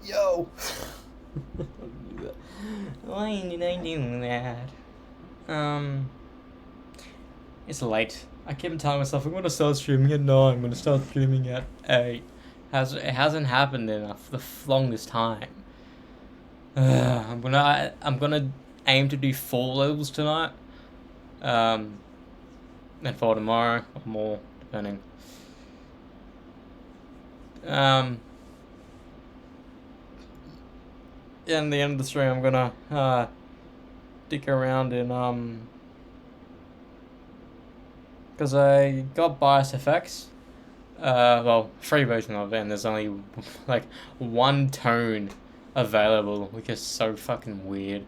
Yo! Why did I do that? It's late. I keep telling myself I'm gonna start streaming at 9. I'm gonna start streaming at 8. It hasn't happened in the longest time. I'm gonna aim to do 4 levels tonight. And 4 tomorrow or more, depending. In the end of the stream, I'm gonna dick around in because I got bias effects. Well, free version of it, and there's only like one tone available, which is so fucking weird.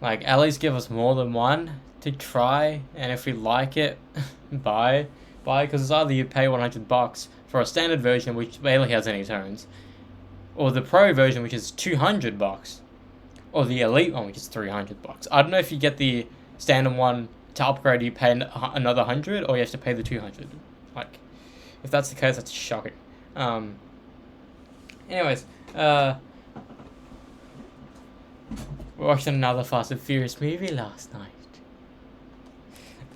Like, at least give us more than one to try, and if we like it, buy, because it's either you pay $100 for a standard version, which barely has any tones, or the pro version, which is $200, or the elite one, which is $300. I don't know if you get the standard one to upgrade, you pay another 100, or you have to pay the 200. Like, if that's the case, that's shocking. Anyways, we watched another Fast and Furious movie last night.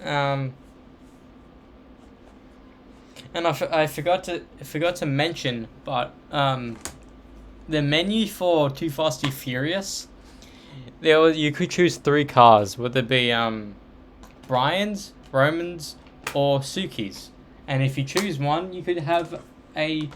And I forgot to mention, but the menu for Too Fast Too Furious, you could choose 3 cars. Would it be Brian's, Roman's, or Suki's? And if you choose one, you could have a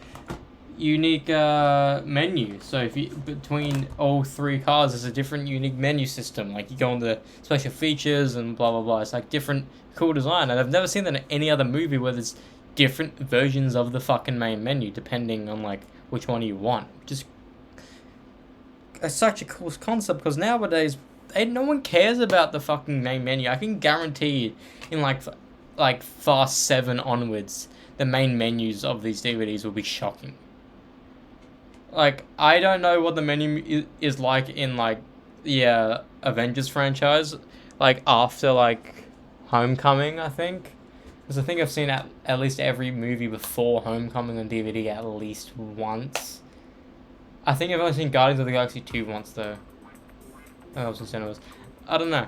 unique menu. So if you between all 3 cars, there's a different unique menu system. Like, you go on the special features and blah blah blah. It's like different cool design, and I've never seen that in any other movie where there's different versions of the fucking main menu depending on like which one you want. Just it's such a cool concept, because nowadays no one cares about the fucking main menu. I can guarantee in like Fast 7 onwards, the main menus of these DVDs will be shocking. Like, I don't know what the menu is like in like the Avengers franchise, like after like Homecoming, I think. Because I think I've seen at least every movie before Homecoming on DVD at least once. I think I've only seen Guardians of the Galaxy 2 once, though. I was in cinemas. I don't know.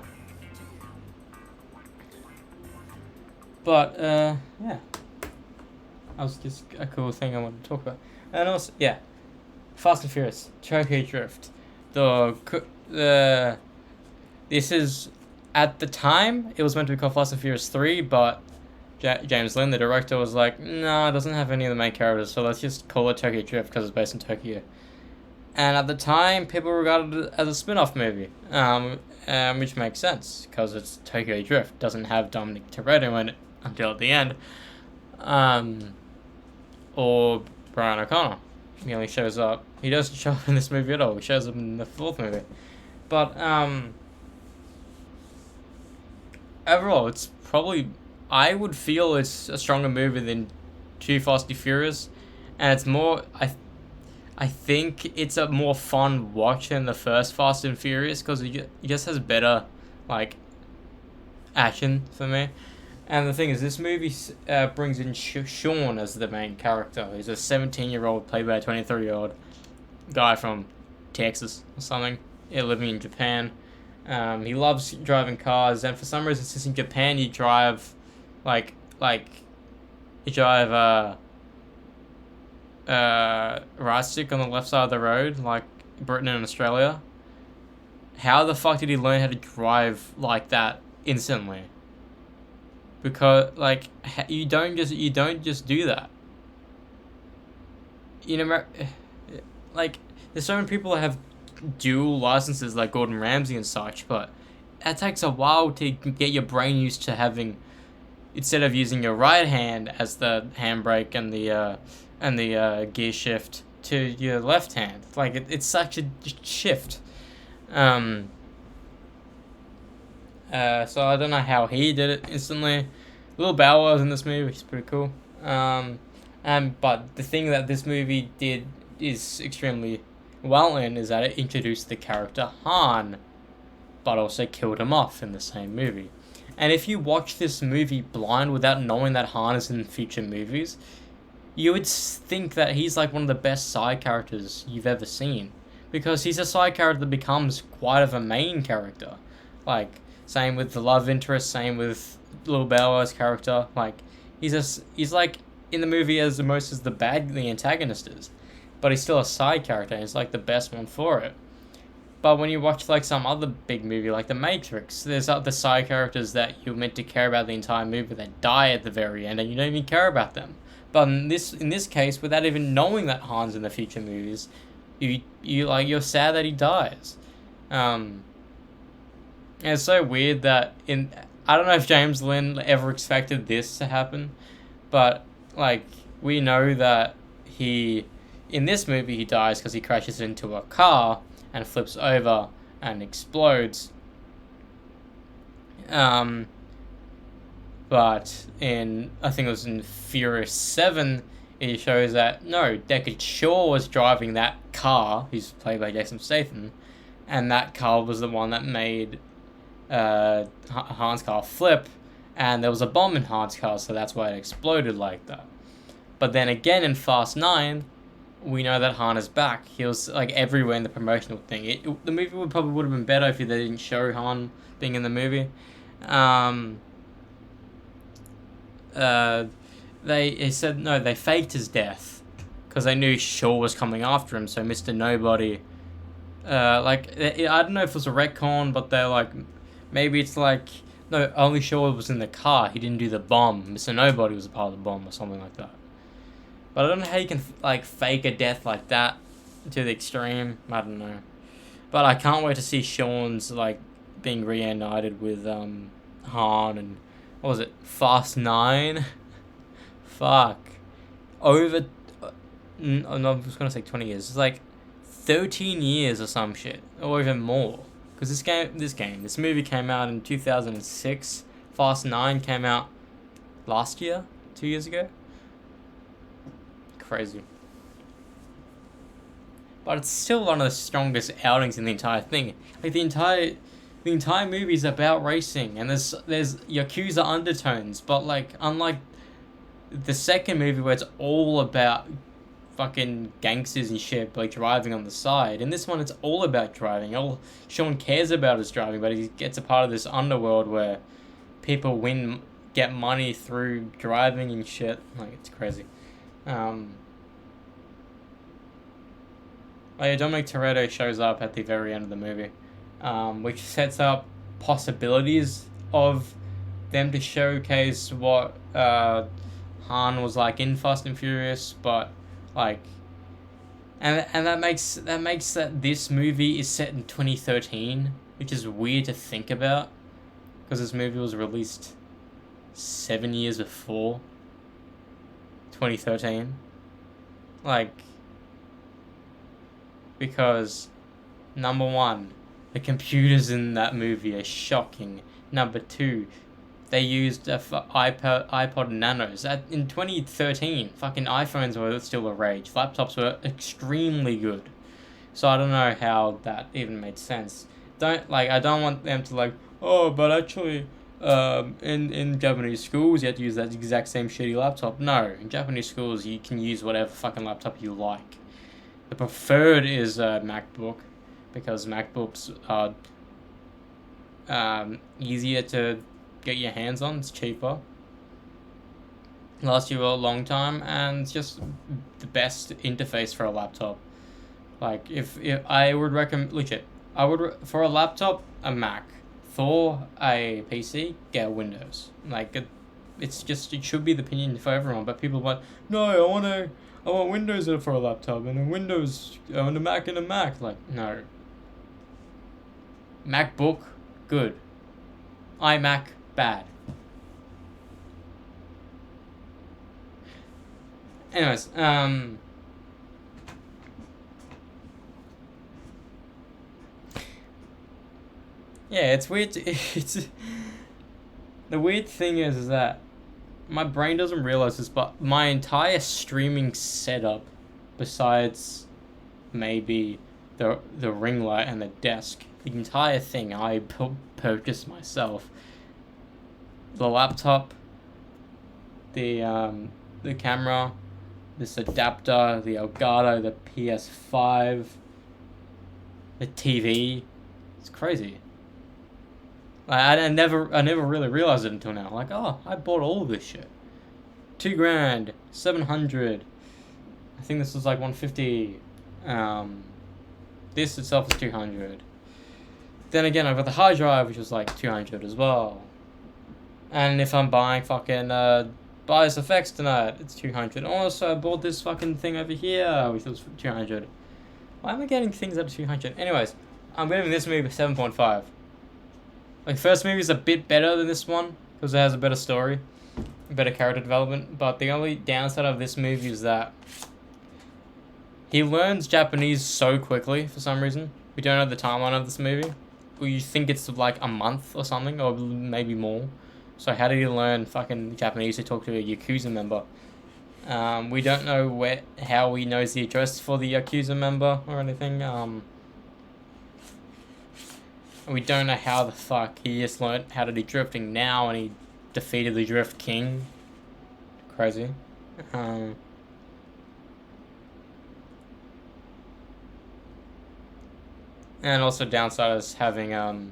But, yeah. That was just a cool thing I wanted to talk about. And also, yeah. Fast and Furious. Tokyo Drift. This is, at the time, it was meant to be called Fast and Furious 3, but James Lin, the director, was like, no, it doesn't have any of the main characters, so let's just call it Tokyo Drift because it's based in Tokyo. And at the time, people regarded it as a spin-off movie, which makes sense, because it's Tokyo Drift. It doesn't have Dominic Toretto in it until the end. Or Brian O'Connor. He only shows up. He doesn't show up in this movie at all. He shows up in the 4th movie. But, overall, it's probably... I would feel it's a stronger movie than Too Fast Too Furious, and it's more. I think it's a more fun watch than the first Fast and Furious, because it just has better like action for me. And the thing is, this movie brings in Sean as the main character. He's a 17-year-old played by a 23-year-old guy from Texas or something, living in Japan. He loves driving cars, and for some reason, since in Japan you drive. Like you drive right stick on the left side of the road, like Britain and Australia. How the fuck did he learn how to drive like that instantly? Because like you don't just do that. You know, like there's so many people that have dual licenses, like Gordon Ramsay and such, but it takes a while to get your brain used to having. Instead of using your right hand as the handbrake and the gear shift to your left hand, like it's such a shift. So I don't know how he did it instantly. Lil Bow Wow's in this movie, which is pretty cool. But the thing that this movie did is extremely well in is that it introduced the character Han, but also killed him off in the same movie. And if you watch this movie blind without knowing that Han is in future movies, you would think that he's like one of the best side characters you've ever seen, because he's a side character that becomes quite of a main character. Like, same with the love interest, same with Lil Bow character. Like, he's like in the movie as most as the antagonist is, but he's still a side character, and he's like the best one for it. But when you watch like some other big movie like The Matrix, there's other side characters that you're meant to care about the entire movie that die at the very end, and you don't even care about them. But in this case, without even knowing that Han's in the future movies, you're sad that he dies. And it's so weird that I don't know if James Lynn ever expected this to happen, but like we know that in this movie he dies because he crashes into a car and flips over and explodes. But I think it was in Furious 7, it shows that, no, Deckard Shaw was driving that car, who's played by Jason Statham, and that car was the one that made Han's car flip, and there was a bomb in Han's car, so that's why it exploded like that. But then again in Fast 9, we know that Han is back. He was like everywhere in the promotional thing. The movie would have been better if they didn't show Han being in the movie. They said no. They faked his death because they knew Shaw was coming after him. So Mr. Nobody, I don't know if it was a retcon, but they're like, maybe it's like, no, only Shaw was in the car. He didn't do the bomb. Mr. Nobody was a part of the bomb or something like that. But I don't know how you can like fake a death like that to the extreme. I don't know. But I can't wait to see Sean's like being reunited with Han and what was it? Fast 9. Fuck. Over. No, I was gonna say 20 years. It's like 13 years or some shit, or even more. Because this movie came out in 2006. Fast 9 came out last year, 2 years ago. Crazy. But it's still one of the strongest outings in the entire thing. Like the entire movie is about racing, and there's Yakuza undertones, but like unlike the second movie where it's all about fucking gangsters and shit, like driving on the side. In this one, it's all about driving. All Sean cares about is driving, but he gets a part of this underworld where people get money through driving and shit. Like, it's crazy. Dominic Toretto shows up at the very end of the movie, which sets up possibilities of them to showcase what Han was like in Fast and Furious, but like, and that makes that this movie is set in 2013, which is weird to think about, because this movie was released 7 years before 2013, like, because number one, the computers in that movie are shocking. Number two, they used iPod Nanos. In 2013, fucking iPhones were still a rage. Laptops were extremely good. So I don't know how that even made sense. I don't want them to like, oh, but actually, in Japanese schools you have to use that exact same shitty laptop. No, in Japanese schools you can use whatever fucking laptop you like. The preferred is MacBook, because MacBooks are easier to get your hands on. It's cheaper, lasts you a long time, and it's just the best interface for a laptop. Like, if I would recommend, legit, for a laptop, a Mac. For a PC, get Windows. Like, it should be the opinion for everyone, but people want, no, I want Windows for a laptop, and a Windows on a Mac and a Mac. Like, no. MacBook, good. iMac, bad. Anyways, yeah, it's weird. It's the weird thing is that my brain doesn't realize this, but my entire streaming setup, besides maybe the ring light and the desk, the entire thing I purchased myself. The laptop, the camera, this adapter, the Elgato, the PS5, the TV. It's crazy. Like, I never really realized it until now. Like, oh, I bought all of this shit. $2 grand, 700. I think this was like 150. This itself is 200. Then again, I've got the hard drive, which was like 200 as well. And if I'm buying fucking Bios Effects tonight, it's 200. Also, I bought this fucking thing over here, which was 200. Why am I getting things at 200? Anyways, I'm giving this movie 7.5. Like, first movie is a bit better than this one because it has a better story, better character development. But the only downside of this movie is that he learns Japanese so quickly for some reason. We don't know the timeline of this movie. You think it's like a month or something, or maybe more. So how did he learn fucking Japanese to talk to a Yakuza member? We don't know how he knows the address for the Yakuza member or anything. We don't know how the fuck he just learned how to do drifting now and he defeated the Drift King. Crazy. And also downside is having him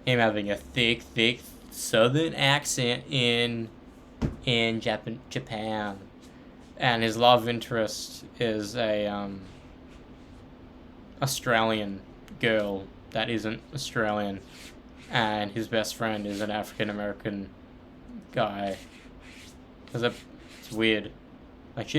having a thick southern accent in Japan. And his love interest is a Australian girl that isn't Australian, and his best friend is an African American guy. It's weird. Like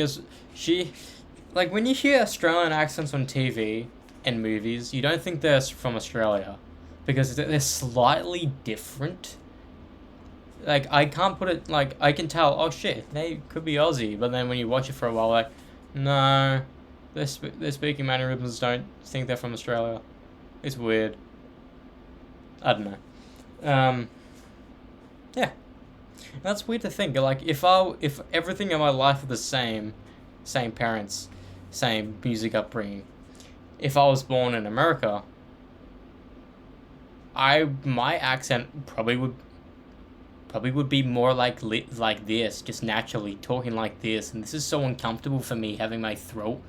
like when you hear Australian accents on TV and movies, you don't think they're from Australia because they're slightly different. Like, I can't put it, like, I can tell, oh shit, they could be Aussie, but then when you watch it for a while, like, no, their speaking mannerisms don't think they're from Australia. It's weird. I don't know. Yeah. That's weird to think. Like, if everything in my life was the same parents, same music upbringing, if I was born in America, my accent probably would be more like this, just naturally talking like this, and this is so uncomfortable for me having my throat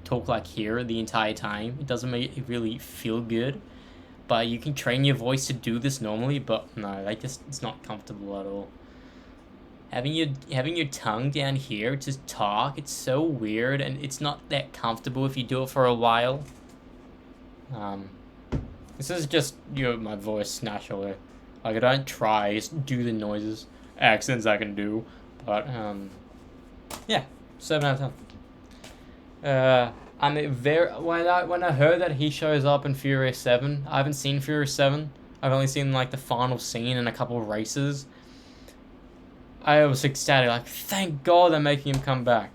talk like here the entire time. It doesn't make it really feel good, but you can train your voice to do this normally, but no, it's not comfortable at all. Having your tongue down here to talk, it's so weird, and it's not that comfortable if you do it for a while. This is just my voice naturally. Like, I don't try, just do the noises, accents I can do, but yeah, 7 out of 10. When I heard that he shows up in Furious 7, I haven't seen Furious 7. I've only seen like the final scene and a couple of races. I was ecstatic, like, thank God they're making him come back.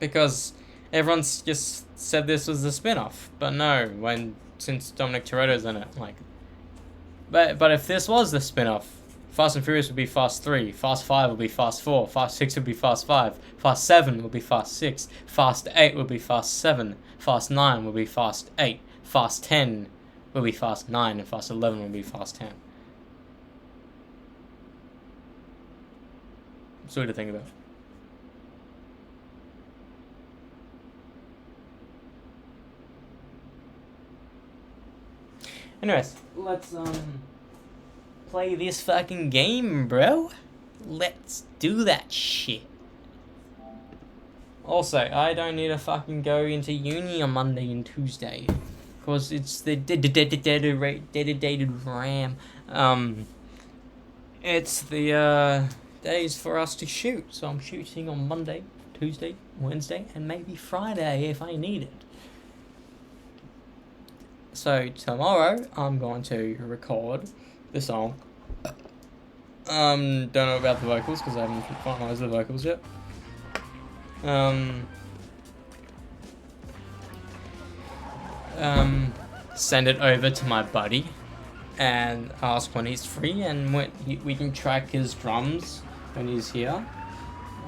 Because everyone's just said this was a spin-off, but no, since Dominic Toretto's in it, like, but if this was the spin-off, Fast and Furious would be Fast 3, Fast 5 would be Fast 4, Fast 6 would be Fast 5, Fast 7 would be Fast 6, Fast 8 would be Fast 7, Fast 9 would be Fast 8, Fast 10 would be Fast 9, and Fast 11 would be Fast 10. It's weird to think about. Anyways, let's play this fucking game, bro. Let's do that shit. Also, I don't need to fucking go into uni on Monday and Tuesday, cause it's the dedicated RAM. It's the days for us to shoot. So I'm shooting on Monday, Tuesday, Wednesday, and maybe Friday if I need it. So tomorrow I'm going to record the song. Don't know about the vocals because I haven't finalized the vocals yet. Send it over to my buddy and ask when he's free, and we can track his drums when he's here.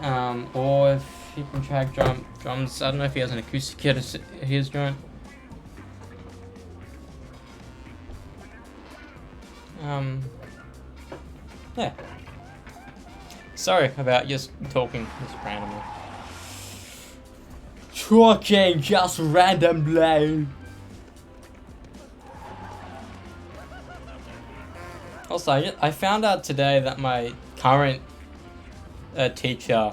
Or if he can track drums, I don't know if he has an acoustic kit at his joint. Yeah. Sorry about just talking just randomly. Talking just randomly. Also, I found out today that my current teacher,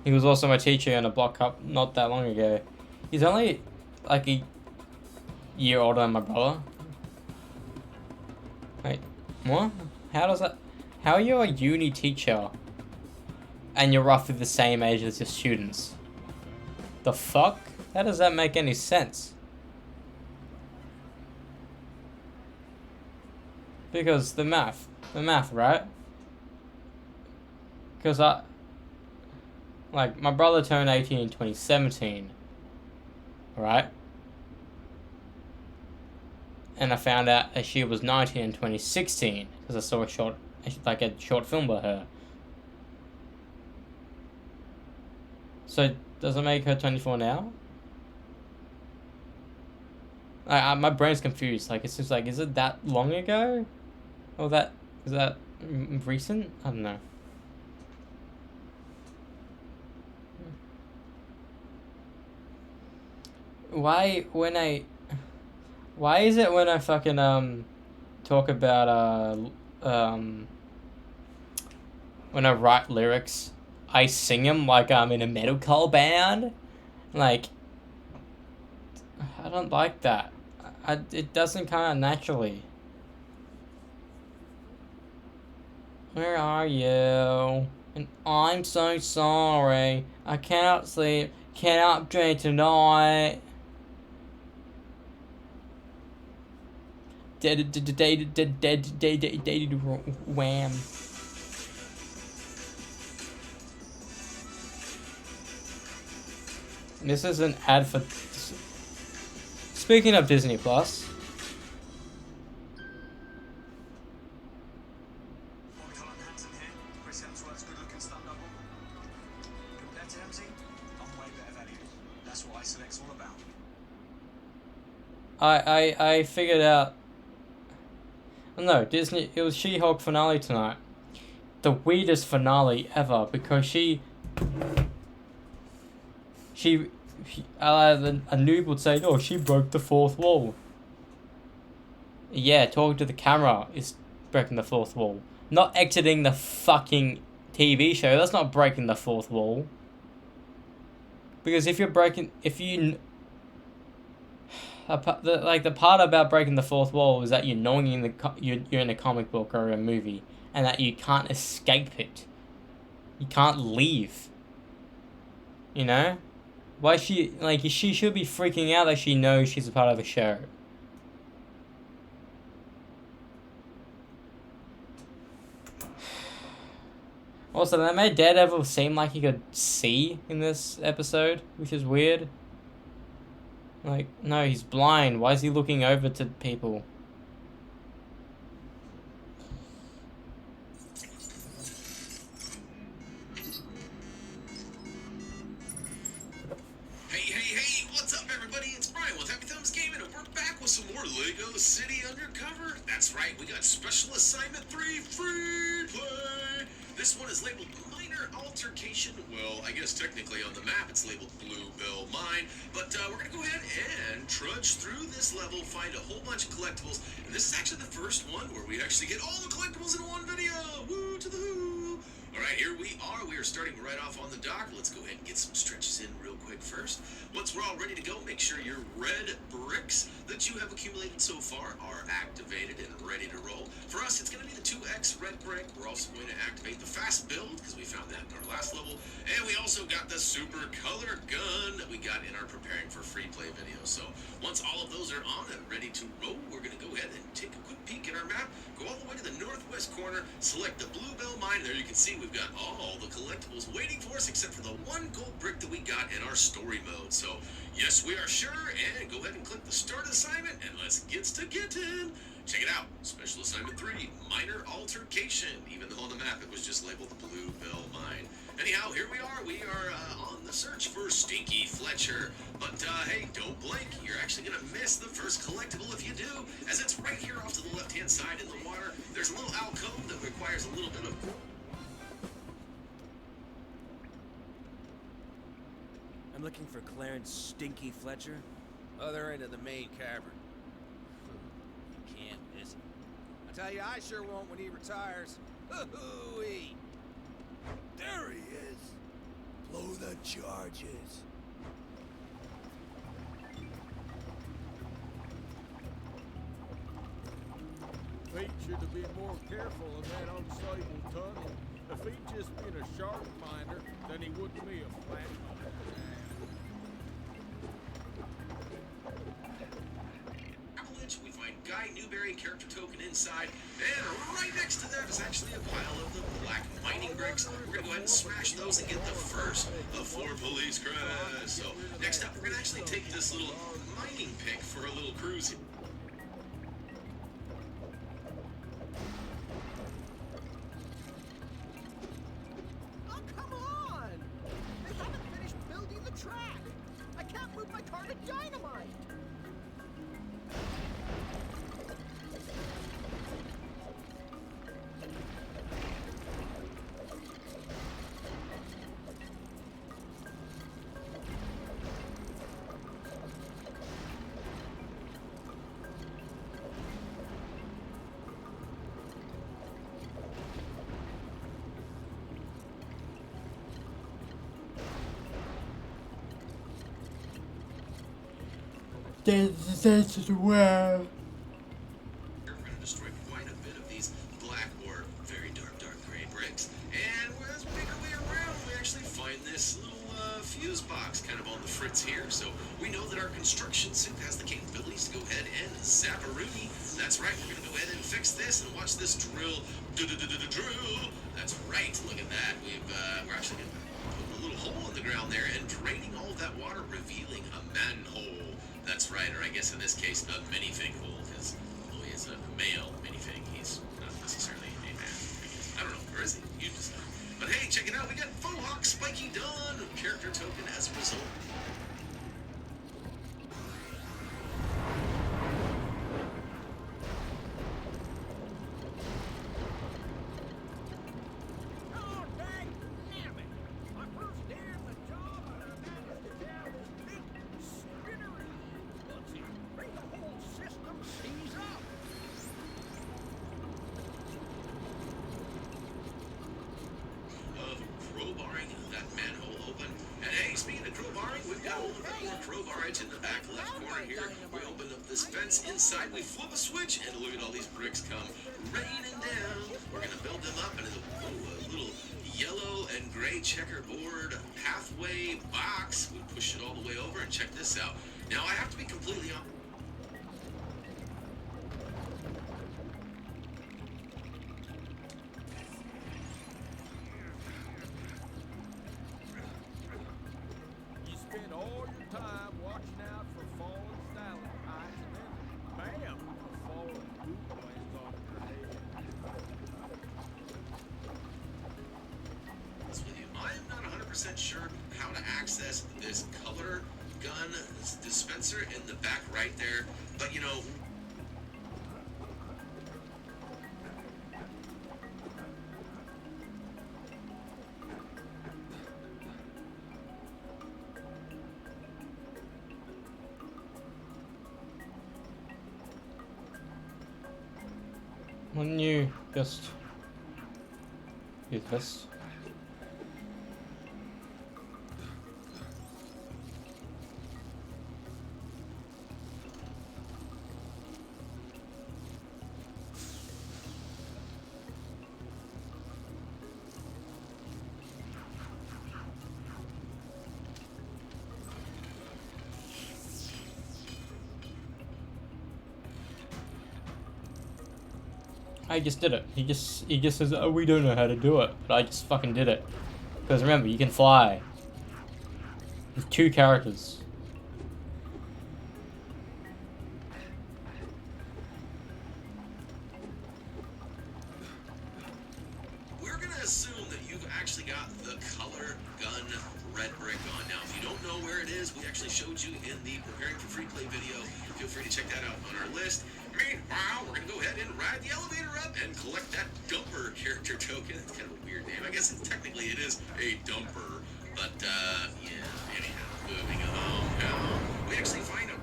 he was also my teacher in a block up not that long ago. He's only like a year older than my brother. Wait, what? How does that? How are you a uni teacher and you're roughly the same age as your students? The fuck? How does that make any sense? Because the math, right? Because my brother turned 18 in 2017, right? And I found out that she was 19 in 2016 because I saw a short film by her. So does it make her 24 now? My brain's confused. Like, it's just like, is it that long ago? Or is that recent? I don't know. Why is it when I fucking talk about when I write lyrics, I sing them like I'm in a metalcore band? Like, I don't like that. It doesn't come out naturally. Where are you? And I'm so sorry. I cannot sleep. Cannot drink tonight. Wham. This is an ad for. Speaking of Disney Plus. I figured out. No, Disney. It was She-Hulk finale tonight. The weirdest finale ever because a noob would say, "Oh, she broke the fourth wall." Yeah, talking to the camera is breaking the fourth wall. Not exiting the fucking TV show. That's not breaking the fourth wall. Because the part about breaking the fourth wall is that you're knowing you're in a comic book or a movie, and that you can't escape it. You can't leave. You know? Why she should be freaking out that she knows she's a part of the show. Also, they made Daredevil seem like he could see in this episode, which is weird. Like, no, he's blind. Why is he looking over to people? Hey, what's up, everybody? It's Brian with Happy Thumbs Gaming, and we're back with some more LEGO City Undercover. That's right, we got Special Assignment 3 free play. This one is labeled Minor Altercation. Well, I guess technically on the map it's labeled Bluebell Mine, but we're going to go ahead and trudge through this level, find a whole bunch of collectibles, and this is actually the first one where we actually get all the collectibles in one video. Woo to the who! Alright, here we are. We are starting right off on the dock. Let's go ahead and get some stretches in real quick first. Once we're all ready to go, make sure your red bricks that you have accumulated so far are activated and ready to roll. For us, it's going to be the 2X red brick. We're also going to activate the fast build, because we found that in our last level. And we also got the super color gun that we got in our preparing for free play video. So once all of those are on and ready to roll, we're going to go ahead and take a quick peek at our map, go all the way to the northwest corner, select the Bluebell Mine. There you can see we've got all the collectibles waiting for us except for the one gold brick that we got in our story mode. So yes, we are sure, and go ahead and click the start assignment, and let's get to getting. Check it out. Special Assignment 3, Minor Altercation. Even though on the map it was just labeled the Bluebell Mine. Anyhow, here we are. We are on the search for Stinky Fletcher. But hey, don't blink. You're actually going to miss the first collectible if you do, as it's right here off to the left-hand side in the water. There's a little alcove that requires a little bit of... I'm looking for Clarence Stinky Fletcher. Other end of the main cavern. You can't miss him. I tell you, I sure won't when he retires. Hoo-hoo-wee. There he is. Blow the charges. Pete should have been more careful of that unstable tunnel. If he'd just been a shark miner, then he wouldn't be a flat. Avalanche, we find Guy Newberry character token inside, and right next to that is actually a pile of the black mining bricks. We're gonna go ahead and smash those and get the first of 4 police credits. So next up, we're gonna actually take this little mining pick for a little cruise. Oh, come on! They haven't finished building the track! I can't move my car to dynamite! This is where. We're going to destroy quite a bit of these black or very dark gray bricks. And as we make our way around, we actually find this little fuse box kind of on the fritz here. So we know that our construction suit has the capabilities to go ahead and zap a Rooney. That's right, we're going to go ahead and fix this and watch this drill. Drill. That's right, look at that. We're actually going to put a little hole in the ground there and draining all of that water, revealing a manhole. That's right, or I guess in this case, a minifig hole, because although he is a male minifig, he's not necessarily a man, I guess. I don't know, or is he? You just know. But hey, check it out, we got Faux Hawk Spiky Dawn, character token as a result. Oh, dang! Damn it! My first day on the job, and I managed to jam this big spinnery. Let's see, make the whole system seize up. Crowbarring that manhole open. And hey, speaking of crowbarring, we've got a little bit more crowbarage in the back left corner here. We open up this fence inside, we flip a switch, and look at all these bricks come raining down. We're gonna build them up into a little yellow and gray checkerboard pathway box. We push it all the way over and check this out. Now I have to be completely honest. You spend all your time watching out for fallen stalactites, and then, bam, a fallen boot lands on your head. Honest with you, I'm not 100% sure how to access this color gun dispenser in the back right there, but you know, When you just use this. I just did it. He just says, oh, we don't know how to do it, but I just fucking did it. Because remember, you can fly with 2 characters. assume that you've actually got the color gun red brick on. Now, if you don't know where it is, we actually showed you in the Preparing for Free Play video. Feel free to check that out on our list. Meanwhile, we're going to go ahead and ride the elevator up and collect that dumper character token. It's kind of a weird name. I guess technically it is a dumper, but, yeah, anyhow, moving on. We actually find him.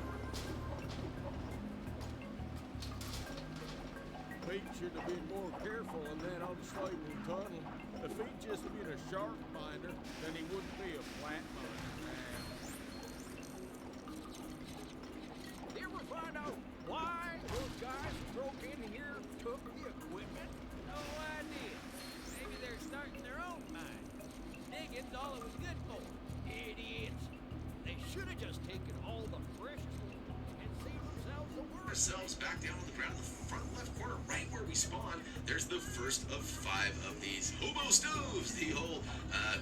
Pete should have been more careful in that unstable tunnel. If he'd just been a shark finder, then he wouldn't be a flat miner. You ever find out why those guys who broke in here took the equipment? No idea. Maybe they're starting their own mine. Digging's all it was good for. Idiots. They should have just taken all the fresh tools and saved themselves the work. Ourselves back down on the ground in the front left corner, right where we spawn. There's the first of 5 of these hobo stoves, the old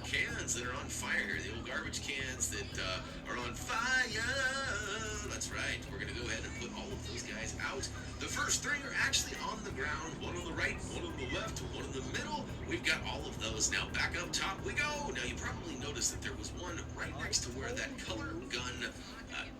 cans that are on fire, the old garbage cans that are on fire. That's right. We're gonna go ahead and put all of those guys out. The first 3 are actually on the ground, one on the right, one on the left, one in the middle. We've got all of those. Now back up top we go. Now you probably noticed that there was one right next to where that color gun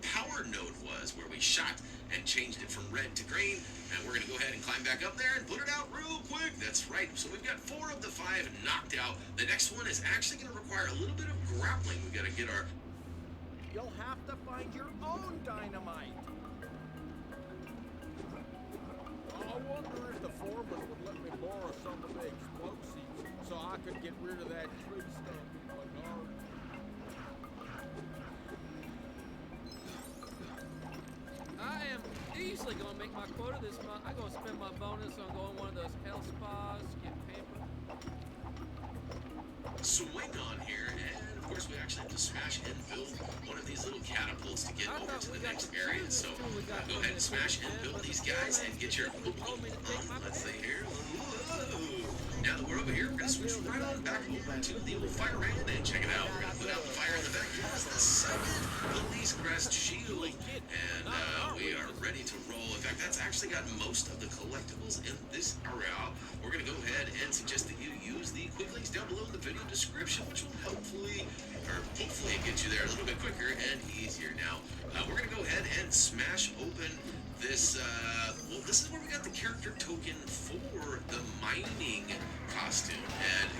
power node was, where we shot and changed it from red to green. And we're going to go ahead and climb back up there and put it out real quick. That's right. So we've got 4 of the 5 knocked out. The next one is actually going to require a little bit of grappling. We've got to get our... You'll have to find your own dynamite. I wonder if the foreman would let me borrow some of the explosives so I could get rid of that tree stump in my garden. I am easily going to make my quota this month. I'm going to spend my bonus on going to one of those health spas, get pampered. swing on here, and of course we actually have to smash and build one of these little catapults to get over to the next area. So go ahead and smash and build these guys and get your let's see here. Whoa. Now that we're over here, we're gonna switch right on back over to the old fire ran and check it out. We're gonna put out the fire in the back. Here's the second police crest shield, and we are ready to roll. In fact, that's actually got most of the collectibles in this area. We're gonna go ahead and suggest that you use the quick links down below in the video description, which will hopefully get you there a little bit quicker and easier. Now, we're gonna go ahead and smash open this, well, this is where we got the character token for the mining costume. And,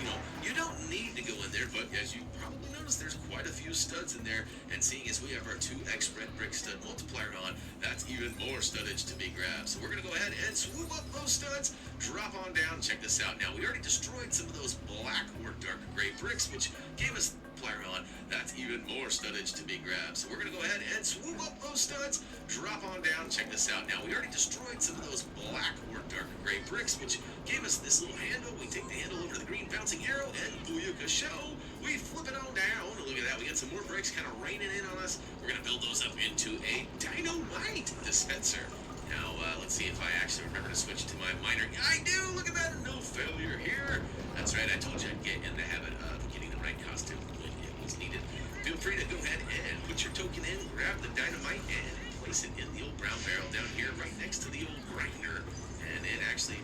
you don't need to go in there, but as you probably noticed, there's quite a few studs in there. And seeing as we have our 2x red brick stud multiplier on, that's even more studdage to be grabbed. So we're going to go ahead and swoop up those studs, drop on down, check this out. Now, we already destroyed some of those black or dark gray bricks, which gave us multiplier on. That's even more studdage to be grabbed. So we're going to go ahead and swoop up those studs, drop on down, check this out. Now, we already destroyed some of those black or dark gray bricks, which gave us this little handle. We take the handle over to the green bouncing arrow, and booyaka show, we flip it on down. Look at that, we got some more bricks kind of raining in on us. We're going to build those up into a dynamite dispenser. Now, let's see if I actually remember to switch to my miner. I do! Look at that! No failure here. That's right, I told you I'd get in the habit of getting the right costume when it was needed. Feel free to go ahead and put your token in, grab the dynamite, and place it in the old brown barrel down here right next to the old grinder. And it actually